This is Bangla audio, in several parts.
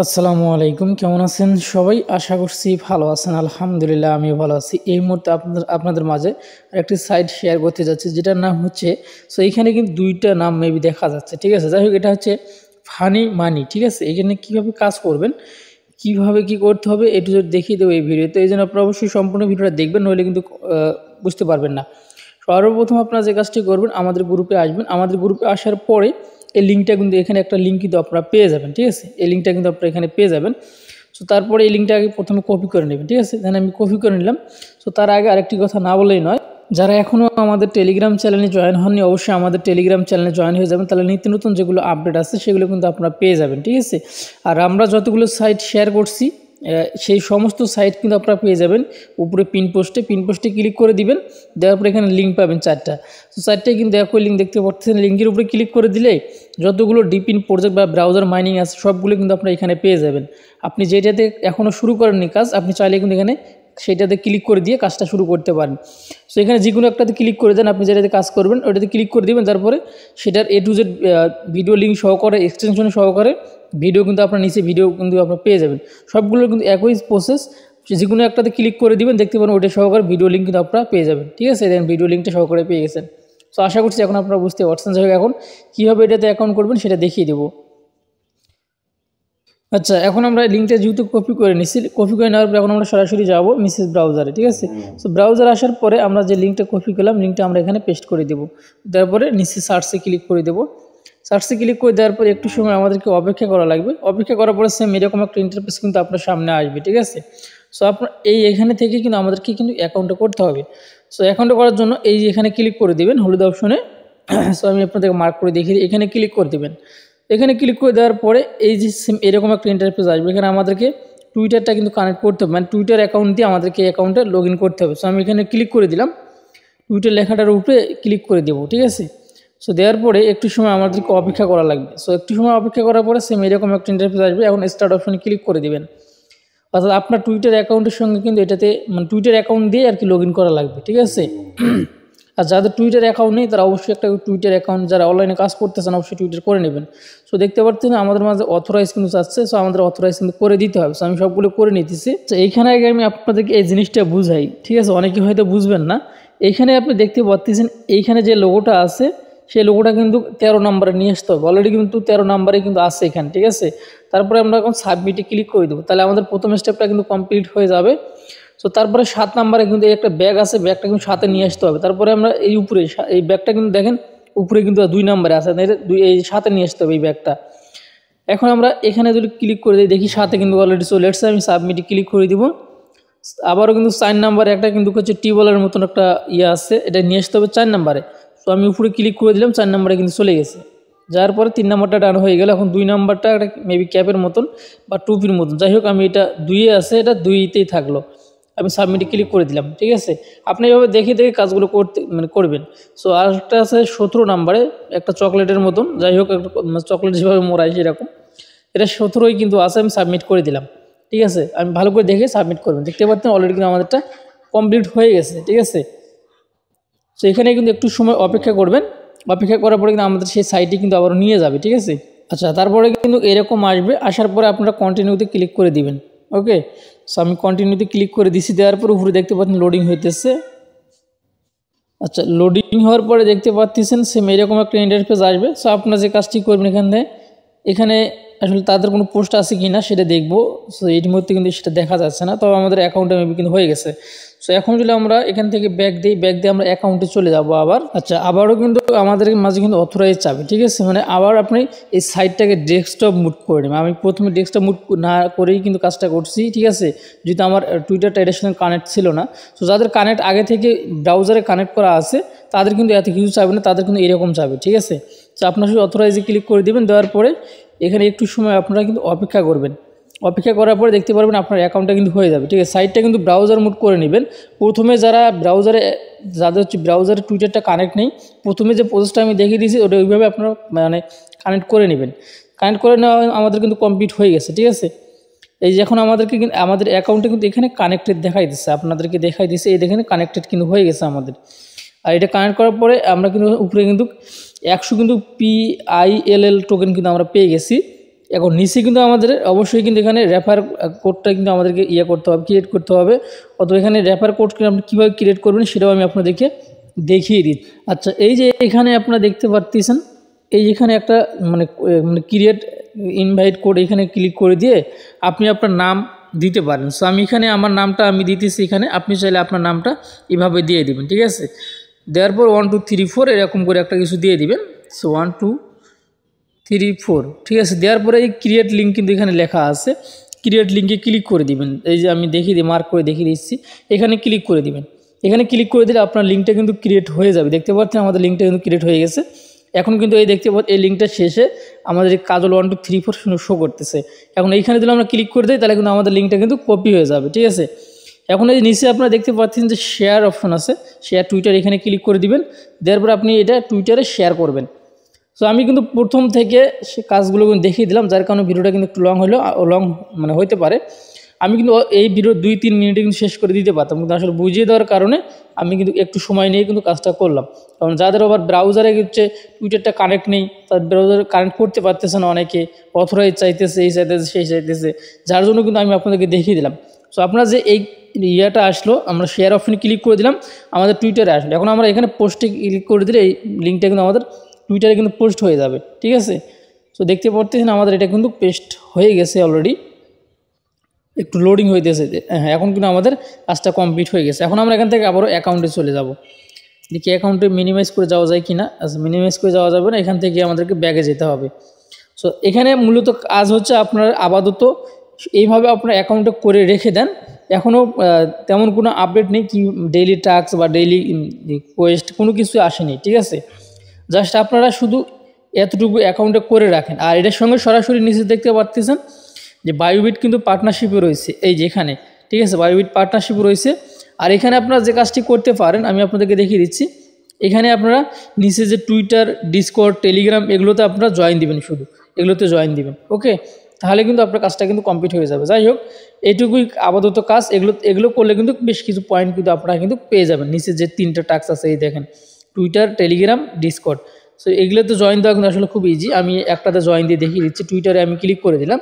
আসসালামু আলাইকুম, কেমন আছেন সবাই? আশা করছি ভালো আছেন। আলহামদুলিল্লাহ আমিও ভালো আছি। এই মুহূর্তে আপনাদের মাঝে একটি সাইট শেয়ার করতে যাচ্ছি, যেটার নাম হচ্ছে, সো এইখানে কিন্তু দুইটা নাম মেবি দেখা যাচ্ছে, ঠিক আছে? যাই হোক, এটা হচ্ছে ফানি মানি, ঠিক আছে? এখানে কীভাবে কাজ করবেন, কিভাবে কি করতে হবে, এটু যদি দেখিয়ে দেবো এই ভিডিওতে। এই জন্য আপনারা অবশ্যই সম্পূর্ণ ভিডিওটা দেখবেন, নইলে কিন্তু বুঝতে পারবেন না। সর্বপ্রথম আপনারা যে কাজটি করবেন, আমাদের গ্রুপে আসবেন। আমাদের গ্রুপে আসার পরে এই লিঙ্কটা কিন্তু এখানে একটা লিঙ্ক কিন্তু আপনারা পেয়ে যাবেন, ঠিক আছে? এই লিঙ্কটা কিন্তু আপনারা এখানে পেয়ে যাবেন। সো তারপরে এই লিঙ্কটা আগে প্রথমে কপি করে নেবেন, ঠিক আছে? দেন আমি কপি করে নিলাম। সো তার আগে আরেকটি কথা না বলেই নয়, যারা এখনও আমাদের টেলিগ্রাম চ্যানেলে জয়েন হননি, অবশ্যই আমাদের টেলিগ্রাম চ্যানেলে জয়েন হয়ে যাবেন। তাহলে নিত্য নতুন যেগুলো আপডেট আছে সেগুলো কিন্তু আপনারা পেয়ে যাবেন, ঠিক আছে? আর আমরা যতগুলো সাইট শেয়ার করছি, সেই সমস্ত সাইট কিন্তু আপনারা পেয়ে যাবেন উপরে পিন পোস্টে ক্লিক করে দিবেন। দেওয়ার পরে এখানে লিঙ্ক পাবেন চারটা। তো চারটায় কিন্তু একই লিঙ্ক দেখতে পাচ্ছেন। লিঙ্কের উপরে ক্লিক করে দিলে যতগুলো ডিপিন প্রজেক্ট বা ব্রাউজার মাইনিং আছে সবগুলো কিন্তু আপনারা এখানে পেয়ে যাবেন। আপনি যেটাতে এখনও শুরু করেননি কাজ, আপনি চাইলে কিন্তু এখানে সেইটাতে ক্লিক করে দিয়ে কাজটা শুরু করতে পারেন। সো এখানে যে কোনো একটাতে ক্লিক করে দেন, আপনি যেটাতে কাজ করবেন ওইটাতে ক্লিক করে দেবেন। তারপরে সেটার A to Z video link সহকারে, এক্সটেনশন সহকারে ভিডিও কিন্তু আপনার নিচে ভিডিও কিন্তু আপনার পেয়ে যাবেন। সবগুলো কিন্তু একই প্রসেস। যে কোনো একটাতে ক্লিক করে দিবেন, দেখতে পারেন ওইটা সহকারে ভিডিও লিঙ্ক কিন্তু আপনারা পেয়ে যাবেন, ঠিক আছে? দেন ভিডিও লিঙ্কটা সহকারে পেয়ে গেছেন। সো আশা করছি এখন আপনারা বুঝতে পারছেন। যাই হোক, এখন কীভাবে এটাতে অ্যাকাউন্ট করবেন সেটা দেখিয়ে দেবো। আচ্ছা, এখন আমরা লিঙ্কটা যেহেতু কপি করে নিচ্ছি, কপি করে নেওয়ার পরে এখন আমরা সরাসরি যাবো মিসেস ব্রাউজারে, ঠিক আছে? সো ব্রাউজার আসার পরে আমরা যে লিঙ্কটা কপি করলাম, লিঙ্কটা আমরা এখানে পেস্ট করে দেবো। তারপরে নিচে সার্চে ক্লিক করে দেবো। সার্চে ক্লিক করে দেওয়ার পরে একটু সময় আমাদেরকে অপেক্ষা করা লাগবে। অপেক্ষা করার পরে সেম এরকম একটা ইন্টারফেস কিন্তু আপনার সামনে আসবে, ঠিক আছে? সো আপনার এখানে থেকে কিন্তু আমাদেরকে কিন্তু অ্যাকাউন্টটা করতে হবে। সো অ্যাকাউন্টটা করার জন্য এই এখানে ক্লিক করে দেবেন হলুদ অপশনে। সো আমি আপনাদেরকে মার্ক করে দেখিয়ে দিই, এখানে ক্লিক করে দেবেন। এখানে ক্লিক করে দেওয়ার পরে এই যে সেম এরকম একটা ইন্টারফেস আসবে। এখানে আমাদেরকে টুইটারটা কিন্তু কানেক্ট করতে হবে, মানে টুইটার অ্যাকাউন্ট দিয়ে আমাদেরকে এই অ্যাকাউন্টে লগ ইন করতে হবে। সো আমি এখানে ক্লিক করে দিলাম, টুইটার লেখাটার উপরে ক্লিক করে দেবো, ঠিক আছে? সো দেওয়ার পরে একটু সময় আমাদেরকে অপেক্ষা করা লাগবে। সো একটু সময় অপেক্ষা করার পরে সেম এরকম একটা ইন্টারফেস আসবে। এখন স্টার্ট অপশনে ক্লিক করে দিবেন। অর্থাৎ আপনার টুইটার অ্যাকাউন্টের সঙ্গে কিন্তু এটাতে, মানে টুইটার অ্যাকাউন্ট দিয়ে আর কি লগ ইন করা লাগবে, ঠিক আছে? আর যাদের টুইটার অ্যাকাউন্ট নেই তারা অবশ্যই একটা টুইটার অ্যাকাউন্ট, যারা অনলাইনে কাজ করতেছেন অবশ্যই টুইটার করে নেবেন। সো দেখতে পাচ্ছেন আমাদের মাঝে অথরাইজ কিন্তু চাচ্ছে। সো আমাদের অথরাইজ কিন্তু করে দিতে হবে। সো আমি সবগুলো করে নিতেছি। তো এইখানে আগে আমি আপনাদেরকে এই জিনিসটা বুঝাই, ঠিক আছে? অনেকে হয়তো বুঝবেন না। এইখানে আপনি দেখতে পাচ্ছেন এইখানে যে লোগোটা আছে, সেই লোগোটা কিন্তু 13 নম্বরে নিয়ে আসতে হবে। অলরেডি কিন্তু 13 নম্বরে কিন্তু আছে এখানে, ঠিক আছে? তারপরে আমরা এখন সাবমিটে ক্লিক করে দেবো। তাহলে আমাদের প্রথম স্টেপটা কিন্তু কমপ্লিট হয়ে যাবে। সো তারপরে 7 নম্বরে কিন্তু একটা ব্যাগ আছে, ব্যাগটা কিন্তু সাথে নিয়ে আসতে হবে। তারপরে আমরা এই উপরে এই ব্যাগটা কিন্তু দেখেন উপরে কিন্তু 2 নম্বরে আছে, এই সাথে নিয়ে আসতে হবে এই ব্যাগটা। এখন আমরা এখানে যদি ক্লিক করে দিই, দেখি সাথে কিন্তু অলরেডি চলে এসেছে। আমি সাবমিটে ক্লিক করে দিব। আবারও কিন্তু 4 নম্বরে একটা কিন্তু হচ্ছে টিউবওয়েলের মতন একটা ইয়ে আছে, এটা নিয়ে আসতে হবে 4 নম্বরে। তো আমি উপরে ক্লিক করে দিলাম, 4 নম্বরে কিন্তু চলে গেছে। যার পরে 3 নম্বরটা ডান হয়ে গেল। এখন 2 নম্বরটা একটা মেবি ক্যাপের মতন বা টুপির মতন, যাই হোক আমি এটা 2-এ আছে, এটা 2-তেই থাকলো। আমি সাবমিটে ক্লিক করে দিলাম, ঠিক আছে? আপনি এভাবে দেখে কাজগুলো করবেন। সো আরেকটা আছে 17 নম্বরে একটা চকলেটের মতন, যাই হোক একটা চকলেট যেভাবে মোড়ায় সেরকম, এটা 17ই কিন্তু আছে। আমি সাবমিট করে দিলাম, ঠিক আছে? আমি ভালো করে দেখে সাবমিট করবেন। দেখতে পাচ্ছেন অলরেডি কিন্তু আমাদেরটা কমপ্লিট হয়ে গেছে, ঠিক আছে? সো এখানে কিন্তু একটু সময় অপেক্ষা করবেন। অপেক্ষা করার পরে কিন্তু আমাদের সেই সাইটে কিন্তু আবার নিয়ে যাবে, ঠিক আছে? আচ্ছা, তারপরে কিন্তু এরকম আসবে। আসার পরে আপনারা কন্টিনিউতে ক্লিক করে দিবেন। ওকে, সো আমি কন্টিনিউতে ক্লিক করে দিছি। দেওয়ার পর উপরে দেখতে পাচ্ছেন লোডিং হইতেছে। আচ্ছা, লোডিং হওয়ার পরে দেখতে পাচ্ছেন সেম এরকম একটা ইন্টারফেস আসবে। সো আপনারা যে কাজটি করবেন, এখানে আসলে তাদের কোনো পোস্ট আছে কি না সেটা দেখবো। সো এই মুহূর্তে কিন্তু সেটা দেখা যাচ্ছে না, তবে আমাদের অ্যাকাউন্টে মেবি কিন্তু হয়ে গেছে। সো এখন যদি আমরা এখান থেকে ব্যাক দিয়ে আমরা অ্যাকাউন্টে চলে যাব আবার। আচ্ছা, আবারও কিন্তু আমাদের মাঝে কিন্তু অথরাইজ চাবে, ঠিক আছে? মানে আবার আপনি এই সাইটটাকে ডেস্কটপ মুড করে নেবেন। আমি প্রথমে ডেস্কটপ মুড না করেই কিন্তু কাজটা করছি, ঠিক আছে? যেহেতু আমার টুইটারটা এটার সঙ্গে কানেক্ট ছিল না। সো যাদের কানেক্ট আগে থেকে ব্রাউজারে কানেক্ট করা আছে তাদের কিন্তু এত কিছু চাবে না, তাদের কিন্তু এরকম চাবে, ঠিক আছে? তো আপনার শুধু অথরাইজে ক্লিক করে দেবেন। দেওয়ার পরে এখানে একটু সময় আপনারা কিন্তু অপেক্ষা করবেন। অপেক্ষা করার পরে দেখতে পারবেন আপনার অ্যাকাউন্টটা কিন্তু হয়ে যাবে, ঠিক আছে? সাইটটা কিন্তু ব্রাউজার মুড করে নেবেন। প্রথমে যাদের হচ্ছে ব্রাউজারে টুইটারটা কানেক্ট নেই, প্রথমে যে প্রসেসটা আমি দেখিয়ে দিয়েছি ওটা ওইভাবে আপনারা মানে কানেক্ট করে নেবেন। কানেক্ট করে নেওয়া আমাদের কিন্তু কমপ্লিট হয়ে গেছে, ঠিক আছে? এই যে এখন আমাদের অ্যাকাউন্টে কিন্তু এখানে কানেক্টেড দেখাই দিচ্ছে, আপনাদেরকে দেখাই দিচ্ছে। এই দেখেন কানেক্টেড কিন্তু হয়ে গেছে আমাদের। আর এটা কানেক্ট করার পরে আমরা কিন্তু উপরে কিন্তু 100 কিন্তু PILL টোকেন কিন্তু আমরা পেয়ে গেছি। এখন নিচে কিন্তু আমাদের অবশ্যই কিন্তু এখানে রেফার কোডটা কিন্তু আমাদেরকে করতে হবে, ক্রিয়েট করতে হবে। অথবা এখানে রেফার কোড আপনি কীভাবে ক্রিয়েট করবেন সেটাও আমি আপনাদেরকে দেখিয়ে দিই। আচ্ছা, এই যে এখানে আপনারা দেখতে পাচ্ছেন, এই যেখানে একটা মানে ক্রিয়েট ইনভাইট কোড, এখানে ক্লিক করে দিয়ে আপনি আপনার নাম দিতে পারেন। সো আমি এখানে আমার নামটা আমি দিতেছি এখানে, আপনি চাইলে আপনার নামটা এভাবে দিয়ে দিবেন, ঠিক আছে। দেওয়ার পর 1 2 3 4 এরকম করে একটা কিছু দিয়ে দিবেন। সো 1 2 3 4, ঠিক আছে। দেওয়ার পরে এই ক্রিয়েট লিঙ্ক কিন্তু এখানে লেখা আছে, ক্রিয়েট লিঙ্কে ক্লিক করে দিবেন। এই যে আমি দেখিয়ে দিই, মার্ক করে দেখিয়ে দিচ্ছি, এখানে ক্লিক করে দিবেন। এখানে ক্লিক করে দিলে আপনার লিঙ্কটা কিন্তু ক্রিয়েট হয়ে যাবে। দেখতে পাচ্ছেন আমাদের লিঙ্কটা কিন্তু ক্রিয়েট হয়ে গেছে। এখন কিন্তু এই দেখতে পাচ্ছেন এই লিঙ্কটা শেষে আমাদের এই কাজল 1 2 3 4 শো করতেছে। এখন এইখানে যদি আমরা ক্লিক করে দিই তাহলে কিন্তু আমাদের লিঙ্কটা কিন্তু কপি হয়ে যাবে, ঠিক আছে। এখন এই নিচে আপনারা দেখতে পাচ্ছেন যে শেয়ার অপশন আছে, শেয়ার টুইটার, এখানে ক্লিক করে দিবেন। দেওয়ার পর আপনি এটা টুইটারে শেয়ার করবেন। সো আমি কিন্তু প্রথম থেকে সে কাজগুলো কিন্তু দেখিয়ে দিলাম, যার কারণে ভিডিওটা কিন্তু একটু লং মানে হইতে পারে। আমি কিন্তু এই ভিডিও 2-3 মিনিটে কিন্তু শেষ করে দিতে পারতাম, কিন্তু আসলে বুঝিয়ে দেওয়ার কারণে আমি কিন্তু একটু সময় নিয়ে কিন্তু কাজটা করলাম। কারণ যাদের আবার ব্রাউজারে হচ্ছে টুইটারটা কানেক্ট নেই, তার ব্রাউজারে কানেক্ট করতে পারতেছে না অনেকে, অথরাইজ চাইতেছে, এই চাইতেছে, সেই চাইতেছে, যার জন্য কিন্তু আমি আপনাদেরকে দেখিয়ে দিলাম। সো আপনারা যে এই আসলো, আমরা শেয়ার অপশনে ক্লিক করে দিলাম, আমাদের টুইটারে আসলো। এখন আমরা এখানে পোস্টে ক্লিক করে দিলে এই লিঙ্কটা কিন্তু আমাদের টুইটারে কিন্তু পোস্ট হয়ে যাবে, ঠিক আছে। সো দেখতে পাচ্ছেন আমাদের এটা কিন্তু পেস্ট হয়ে গেছে অলরেডি, একটু লোডিং হইতেছে। হ্যাঁ, এখন কিন্তু আমাদের কাজটা কমপ্লিট হয়ে গেছে। এখন আমরা এখান থেকে আবারও অ্যাকাউন্টে চলে যাব, দেখি অ্যাকাউন্টে মিনিমাইজ করে যাওয়া যায় কি না। আচ্ছা, মিনিমাইজ করে যাওয়া যাবে না, এখান থেকে আমাদেরকে ব্যাগে যেতে হবে। সো এখানে মূলত কাজ হচ্ছে আপনার আপাতত এইভাবে আপনার অ্যাকাউন্টে করে রেখে দেন। এখনও তেমন কোনো আপডেট নেই, কি ডেইলি টাস্ক বা ডেইলি কোয়েস্ট কোনো কিছু আসেনি, ঠিক আছে। জাস্ট আপনারা শুধু এতটুকু অ্যাকাউন্টে করে রাখেন। আর এটার সঙ্গে সরাসরি নিচে দেখতে পাচ্ছেন যে বায়োবিট কিন্তু পার্টনারশিপে রয়েছে, এই যে এখানে, ঠিক আছে, বায়োবিট পার্টনারশিপে রয়েছে। আর এখানে আপনারা যে কাজটি করতে পারেন আমি আপনাদেরকে দেখিয়ে দিচ্ছি। এখানে আপনারা নিচে যে টুইটার, ডিসকর্ড, টেলিগ্রাম এগুলোতে আপনারা জয়েন দিবেন, শুধু এগুলোতে জয়েন দিবেন, ওকে। তাহলে কিন্তু আপনার কাজটা কিন্তু কমপ্লিট হয়ে যাবে। যাই হোক, এইটুকুই আপাতত কাজ। এগুলো করলে কিন্তু বেশ কিছু পয়েন্ট কিন্তু আপনারা কিন্তু পেয়ে যাবেন। নিচে যে 3টা টাস্ক আছে, এই দেখেন, টুইটার, টেলিগ্রাম, ডিসকর্ড। সো এগুলোতে জয়েন দেওয়া কিন্তু আসলে খুব ইজি। আমি একটাতে জয়েন দিয়ে দেখিয়ে দিচ্ছি। টুইটারে আমি ক্লিক করে দিলাম,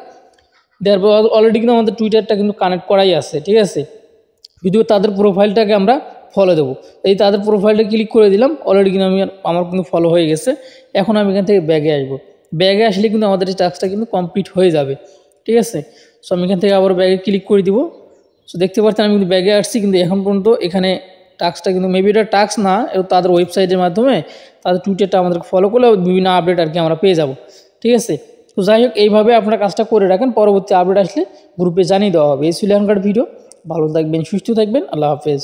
দেওয়ার পর অলরেডি কিন্তু আমাদের টুইটারটা কিন্তু কানেক্ট করাই আছে, ঠিক আছে। যদিও তাদের প্রোফাইলটাকে আমরা ফলো দেবো, এই তাদের প্রোফাইলটা ক্লিক করে দিলাম। অলরেডি কিন্তু আমার কিন্তু ফলো হয়ে গেছে। এখন আমি এখান থেকে ব্যাগে আসবো। ব্যাগে আসলে কিন্তু আমাদের এই টাস্কটা কিন্তু কমপ্লিট হয়ে যাবে, ঠিক আছে। সো আমি এখান থেকে আবার ব্যাগে ক্লিক করে দিব। সো দেখতে পাচ্ছেন আমি কিন্তু ব্যাগে আসছি, কিন্তু এখন পর্যন্ত এখানে টাস্কটা কিন্তু মেবি এটা টাস্ক না, তাদের ওয়েবসাইটের মাধ্যমে তাদের টুইটারটা আমাদেরকে ফলো করলে বিভিন্ন আপডেট আর কি আমরা পেয়ে যাব, ঠিক আছে। তো যাই হোক, এইভাবে আপনারা কাজটা করে রাখেন, পরবর্তী আপডেট আসলে গ্রুপে জানিয়ে দেওয়া হবে। এই ছিল এখনকার ভিডিও। ভালো থাকবেন, সুস্থ থাকবেন, আল্লাহ হাফেজ।